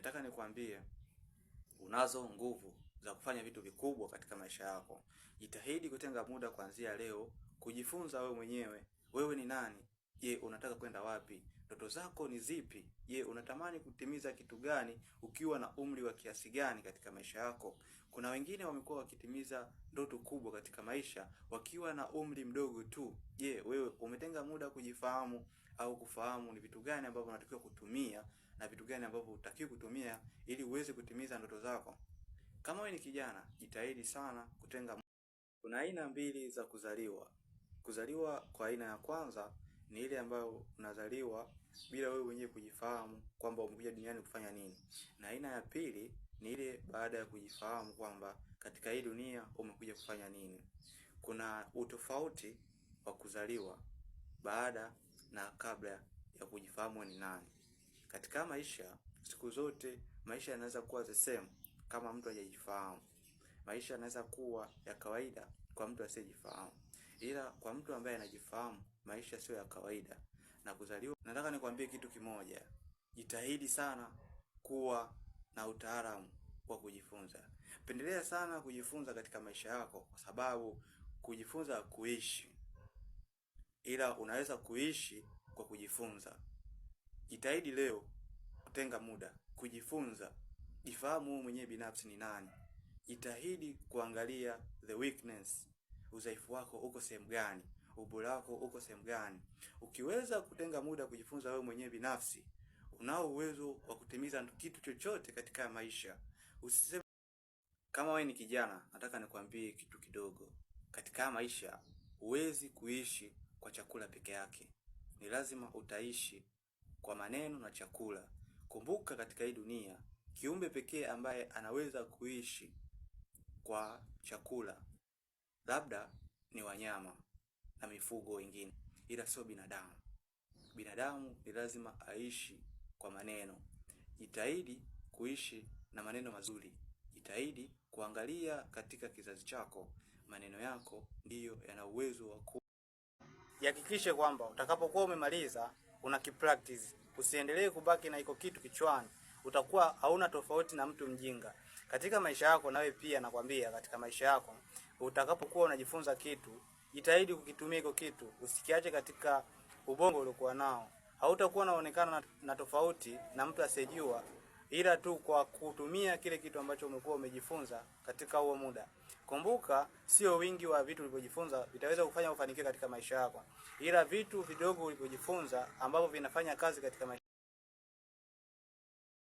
Nataka nikwambie unazo nguvu za kufanya vitu vikubwa katika maisha yako. Jitahidi kutenga muda kuanzia leo kujifunza wewe mwenyewe. Wewe ni nani? Je, unataka kwenda wapi? Ndoto zako ni zipi? Je, unatamani kutimiza kitu gani ukiwa na umri wa kiasi gani katika maisha yako? Kuna wengine wamekuwa wakitimiza ndoto kubwa katika maisha wakiwa na umri mdogo tu. Je, wewe umetenga muda kujifahamu au kufahamu ni vitu gani ambavyo unatakiwa kutumia na vitu gani ambavyo hutakiwi kutumia ili uweze kutimiza ndoto zako? Kama wewe ni kijana, jitahidi sana kutenga. Kuna aina mbili za kuzaliwa. Kuzaliwa kwa aina ya kwanza ni ile ambayo unazaliwa bila wewe mwenyewe kujifahamu kwamba umekuja duniani kufanya nini. Na aina ya pili ni ile baada ya kujifahamu kwamba katika hii dunia umekuja kufanya nini. Kuna utofauti wa kuzaliwa baada na kabla ya kujifahamu ni nani. Katika maisha, siku zote maisha yanaweza kuwa the same kama mtu hajajifahamu. Maisha yanaweza kuwa ya kawaida kwa mtu asiyejifahamu. Ila kwa mtu ambaye anajifahamu, maisha sio ya kawaida. Na kuzaliwa, nataka nikwambie kitu kimoja. Jitahidi sana kuwa na utaalamu wa kujifunza. Pendelea sana kujifunza katika maisha yako kwa sababu kujifunza kuishi. Ila unaweza kuishi kwa kujifunza. Jitahidi leo kutenga muda kujifunza. Jifahamu wewe mwenyewe binafsi ni nani. Jitahidi kuangalia the weakness. Udhaifu wako uko sehemu gani? Ubora wako uko sehemu gani? Ukiweza kutenga muda kujifunza wewe mwenyewe binafsi, unao uwezo wa kutimiza kitu chochote katika maisha. Usiseme kama wewe ni kijana, nataka nikwambie kitu kidogo. Katika maisha huwezi kuishi kwa chakula peke yake. Ni lazima utaishi kwa maneno na chakula. Kumbuka katika hii dunia, kiumbe pekee ambaye anaweza kuishi kwa chakula labda ni wanyama na mifugo wengine, ila sio binadamu. Binadamu ni lazima aishi kwa maneno. Jitahidi kuishi na maneno mazuri. Jitahidi kuangalia katika kizazi chako, maneno yako ndiyo yana uwezo wa Jihakikishe kwamba utakapokuwa umemaliza unakipractice. Usiendelee kubaki na iko kitu kichwani. Utakuwa hauna tofauti na mtu mjinga. Katika maisha yako nawe pia nakwambia katika maisha yako utakapokuwa unajifunza kitu, jitahidi kukitumia iko kitu. Usikiache katika ubongo uliokuwa nao. Hautakuwa unaonekana na tofauti na mtu asiyejua ila tu kwa kutumia kile kitu ambacho umekuwa umejifunza katika huo muda. Kumbuka, sio wingi wa vitu ulivyojifunza vitaweza kufanya ufanikiwe katika maisha yako, ila vitu vidogo ulivyojifunza ambavyo vinafanya kazi katika maisha